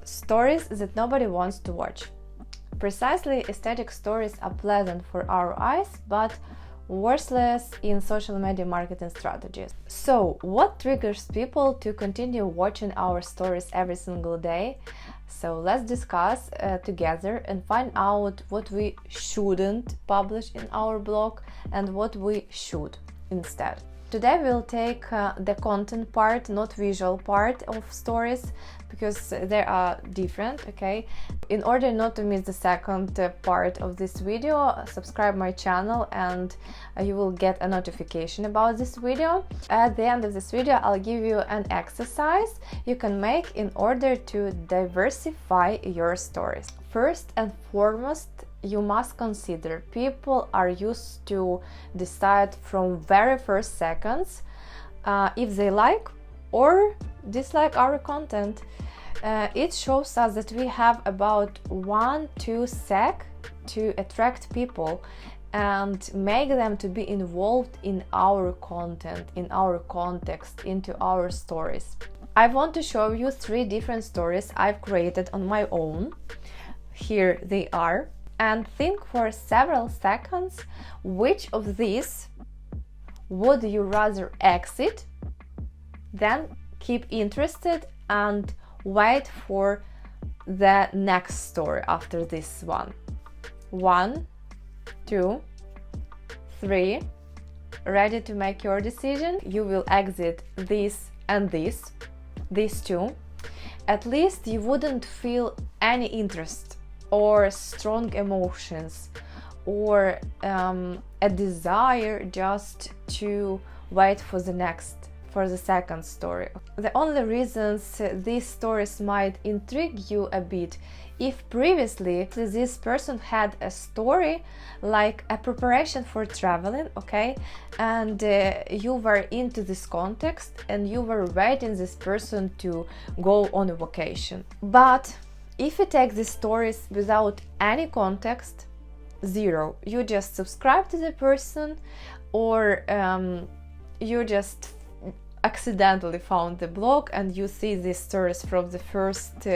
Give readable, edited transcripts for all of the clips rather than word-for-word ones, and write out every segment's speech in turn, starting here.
Stories that nobody wants to watch. Precisely, aesthetic stories are pleasant for our eyes, but worthless in social media marketing strategies. So, what triggers people to continue watching our stories every single day? So, let's discuss together and find out what we shouldn't publish in our blog and what we should instead. Today we'll take the content part, not visual part of stories, because they are different, okay? In order not to miss the second part of this video, subscribe my channel and you will get a notification about this video. At the end of this video, I'll give you an exercise you can make in order to diversify your stories. First and foremost, you must consider people are used to decide from very first seconds if they like or dislike our content. It shows us that we have about 1-2 sec to attract people and make them to be involved in our content, in our context, into our stories. I want to show you 3 different stories I've created on my own. Here they are. And think for several seconds which of these would you rather exit, then keep interested and wait for the next story after this one. 1, 2, 3. Ready to make your decision? You will exit this and this, these two. At least you wouldn't feel any interest or strong emotions or a desire just to wait for the second story. The only reasons these stories might intrigue you a bit if previously this person had a story like a preparation for traveling, okay, and you were into this context and you were waiting this person to go on a vacation. But if you take these stories without any context, zero, you just subscribe to the person or you just accidentally found the blog and you see these stories from the first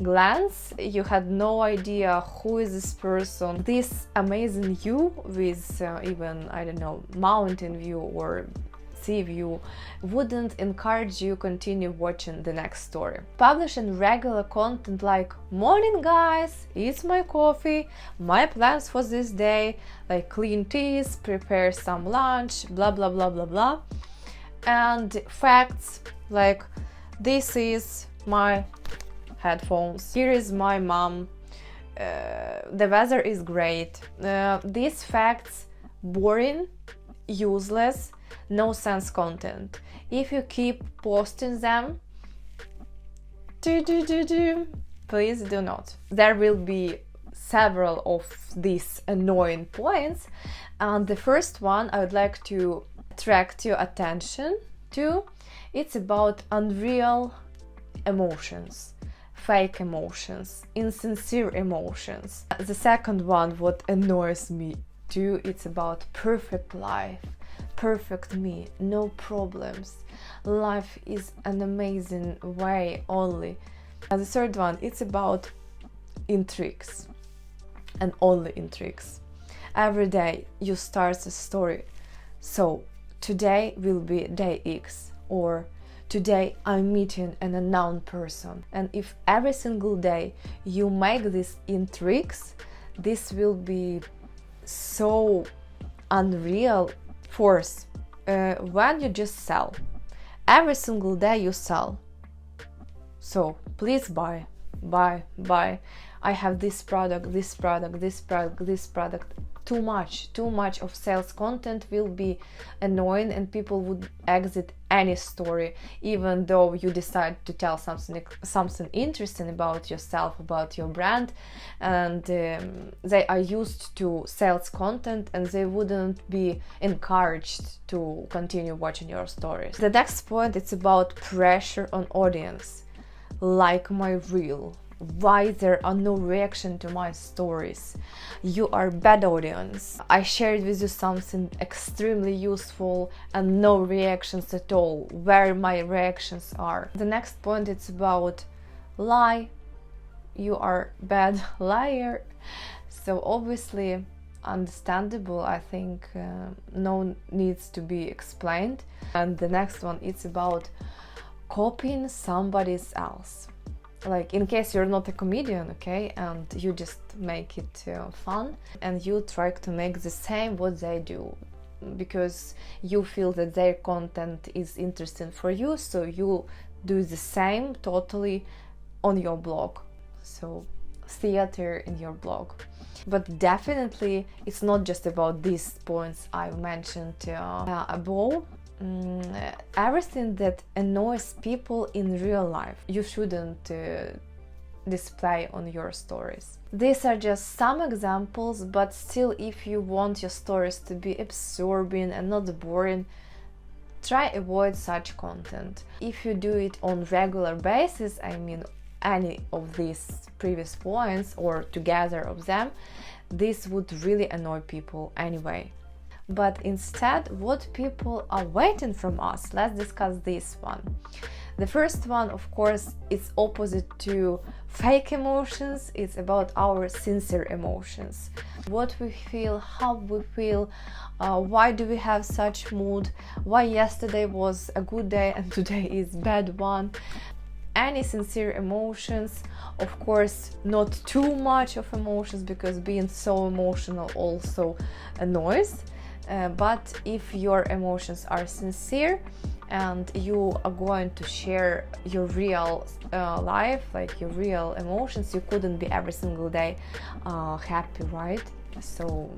glance, you had no idea who is this person. This amazing view with even, I don't know, mountain view or sea view wouldn't encourage you continue watching the next story. Publishing regular content like "Morning guys, it's my coffee, my plans for this day, like clean teas, prepare some lunch, blah blah blah blah blah," and facts like "this is my headphones, here is my mom, the weather is great." These facts, boring, useless, no sense content. If you keep posting them, please do not. There will be several of these annoying points, and the first one I would like to attract your attention to, it's about unreal emotions, fake emotions, insincere emotions. The second one, what annoys me too, it's about perfect life, perfect me, no problems, life is an amazing way only. And the third one, it's about intrigues and only intrigues. Every day you start a story, so today will be day X, or today I'm meeting an unknown person. And if every single day you make these intrigues, this will be so unreal force when you just sell. Every single day you sell. So please buy. I have this product, this product, this product, this product. Too much of sales content will be annoying and people would exit any story, even though you decide to tell something interesting about yourself, about your brand, and they are used to sales content and they wouldn't be encouraged to continue watching your stories. The next point, it's about pressure on audience. Like my reel. Why there are no reaction to my stories? You are bad audience. I shared with you something extremely useful and no reactions at all. Where my reactions are? The next point, it's about lie, you are bad liar. So obviously understandable, I think, no needs to be explained. And the next one, it's about copying somebody else. Like, in case you're not a comedian, okay, and you just make it fun, and you try to make the same what they do, because you feel that their content is interesting for you, so you do the same totally on your blog. So theater in your blog. But definitely it's not just about these points I mentioned above. Everything that annoys people in real life, you shouldn't display on your stories. These are just some examples, but still, if you want your stories to be absorbing and not boring, try avoid such content. If you do it on regular basis, I mean any of these previous points or together of them, this would really annoy people anyway. But instead, what people are waiting from us, let's discuss this one. The first one, of course, is opposite to fake emotions. It's about our sincere emotions. What we feel, how we feel, why do we have such mood, why yesterday was a good day and today is bad one. Any sincere emotions, of course, not too much of emotions, because being so emotional also annoys. But if your emotions are sincere and you are going to share your real life, like your real emotions, you couldn't be every single day happy, right? So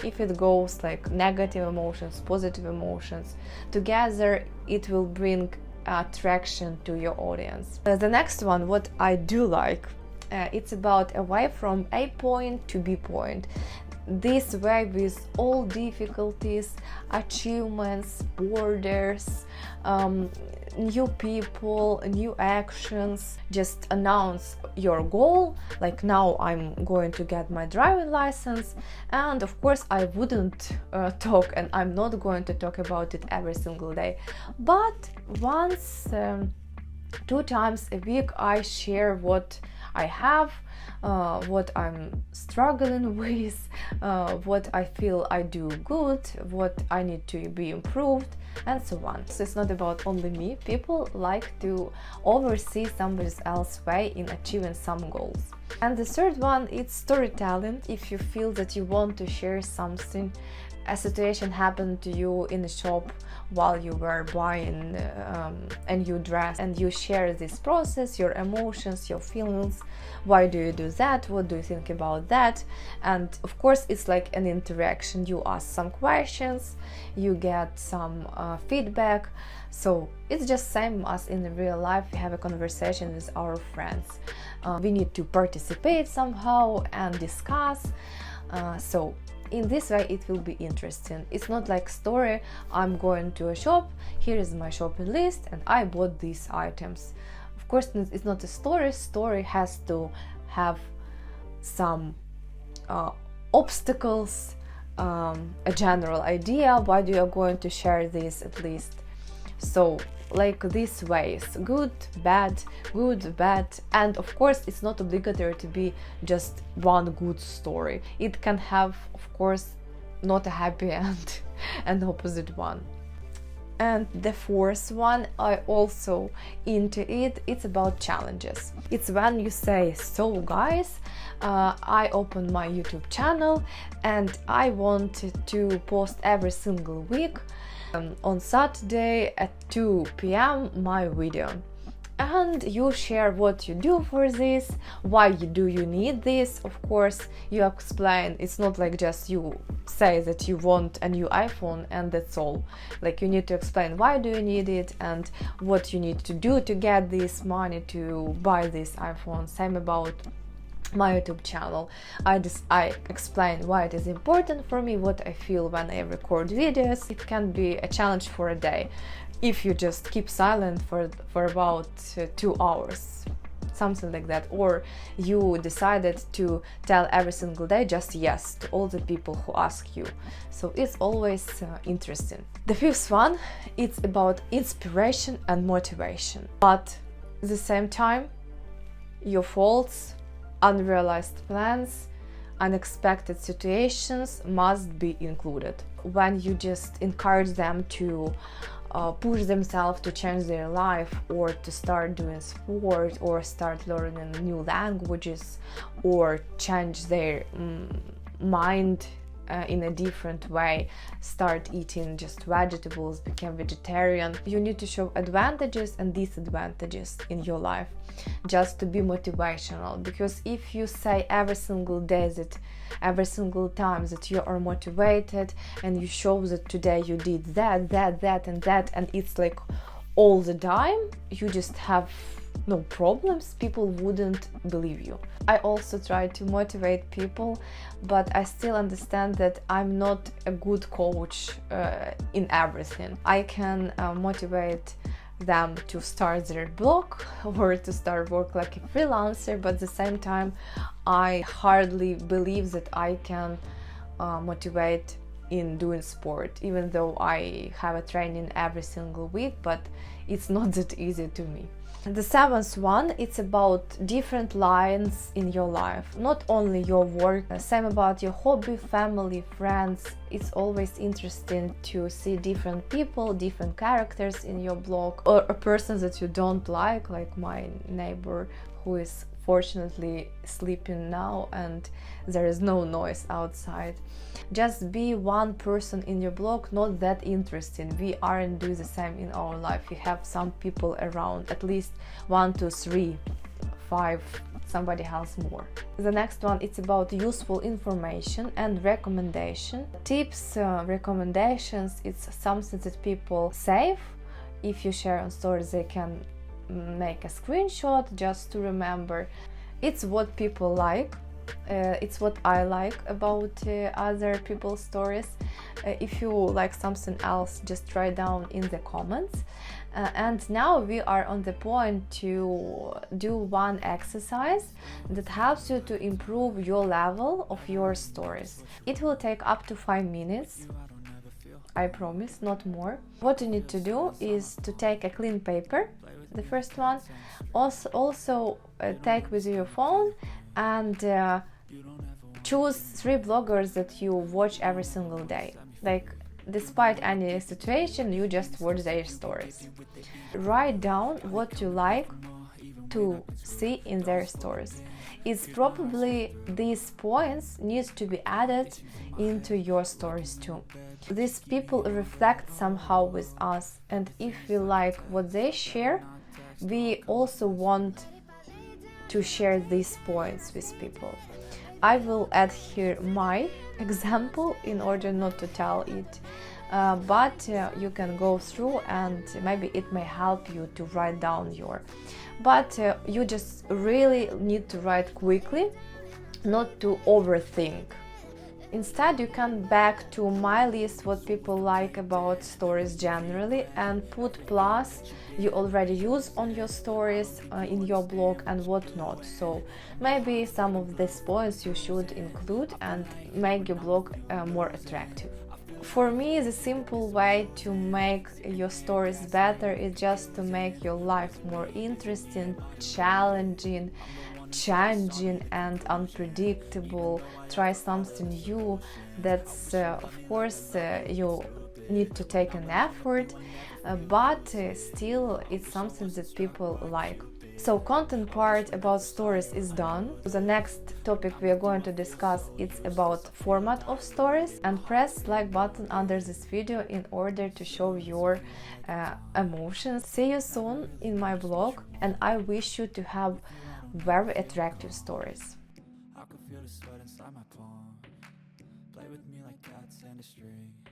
if it goes like negative emotions, positive emotions, together it will bring attraction to your audience. The next one, what I do like, it's about a way from A point to B point. This way, with all difficulties, achievements, borders, new people, new actions, just announce your goal, like now I'm going to get my driving license, and of course I wouldn't talk, and I'm not going to talk about it every single day, but once, 2 times a week I share what I have, what I'm struggling with, what I feel I do good, what I need to be improved, and so on. So it's not about only me. People like to oversee somebody else's way in achieving some goals. And the third one, it's storytelling. If you feel that you want to share something, a situation happened to you in the shop while you were buying a new dress, and you share this process, your emotions, your feelings, why do you do that, what do you think about that, and of course it's like an interaction. You ask some questions, you get some feedback, so it's just same as in the real life. We have a conversation with our friends, we need to participate somehow and discuss, so in this way it will be interesting. It's not like story, I'm going to a shop, here is my shopping list and I bought these items. Of course it's not a story. Story has to have some obstacles, a general idea why you are going to share this at least. So like these ways, good, bad, and of course it's not obligatory to be just one good story. It can have, of course, not a happy end, an opposite one. And the fourth one, I also into it, it's about challenges. It's when you say, so guys, I opened my YouTube channel and I wanted to post every single week on Saturday at 2 p.m. my video, and you share what you do for this, why you need this. Of course you explain, it's not like just you say that you want a new iPhone and that's all. Like you need to explain why do you need it and what you need to do to get this money to buy this iPhone. Same about my YouTube channel. I explain why it is important for me, what I feel when I record videos. It can be a challenge for a day if you just keep silent for about 2 hours, something like that, or you decided to tell every single day just yes to all the people who ask you. So it's always interesting. The fifth one, it's about inspiration and motivation, but at the same time your faults, unrealized plans, unexpected situations must be included. When you just encourage them to push themselves to change their life, or to start doing sport, or start learning new languages, or change their mind in a different way, start eating just vegetables, become vegetarian, you need to show advantages and disadvantages in your life just to be motivational. Because if you say every single day, that every single time that you are motivated, and you show that today you did that and that, and it's like all the time, you just have no problems, people wouldn't believe you. I also try to motivate people, but I still understand that I'm not a good coach in everything. I can motivate them to start their blog or to start work like a freelancer, but at the same time I hardly believe that I can motivate in doing sport, even though I have a training every single week, but it's not that easy to me. The seventh one, it's about different lines in your life, not only your work, same about your hobby, family, friends. It's always interesting to see different people, different characters in your blog, or a person that you don't like my neighbor who is fortunately sleeping now and there is no noise outside. Just be one person in your blog, not that interesting. We aren't doing the same in our life. We have some people around, at least 1, 2, 3, 5, somebody has more. The next one, it's about useful information and recommendation. Tips, recommendations, it's something that people save. If you share on stories, they can make a screenshot just to remember. It's what people like. It's what I like about other people's stories. If you like something else, just write down in the comments. And now we are on the point to do one exercise that helps you to improve your level of your stories. It will take up to 5 minutes. I promise, not more. What you need to do is to take a clean paper, the first one. Also take with you your phone and choose 3 bloggers that you watch every single day. Like, despite any situation, you just watch their stories. Write down what you like to see in their stories. It's probably these points need to be added into your stories too. These people reflect somehow with us, and if we like what they share, we also want to share these points with people. I will add here my example in order not to tell it, but you can go through and maybe it may help you to write down your. But you just really need to write quickly, not to overthink. Instead, you can back to my list what people like about stories generally and put plus you already use on your stories in your blog and what not. So maybe some of these points you should include and make your blog more attractive. For me, the simple way to make your stories better is just to make your life more interesting, challenging, changing and unpredictable. Try something new. That's of course you need to take an effort, but still it's something that people like. So content part about stories is done. The next topic we are going to discuss is about format of stories, and press like button under this video in order to show your emotions. See you soon in my blog, and I wish you to have very attractive stories. I can feel the sweat inside my palm. Play with me like cats in the street.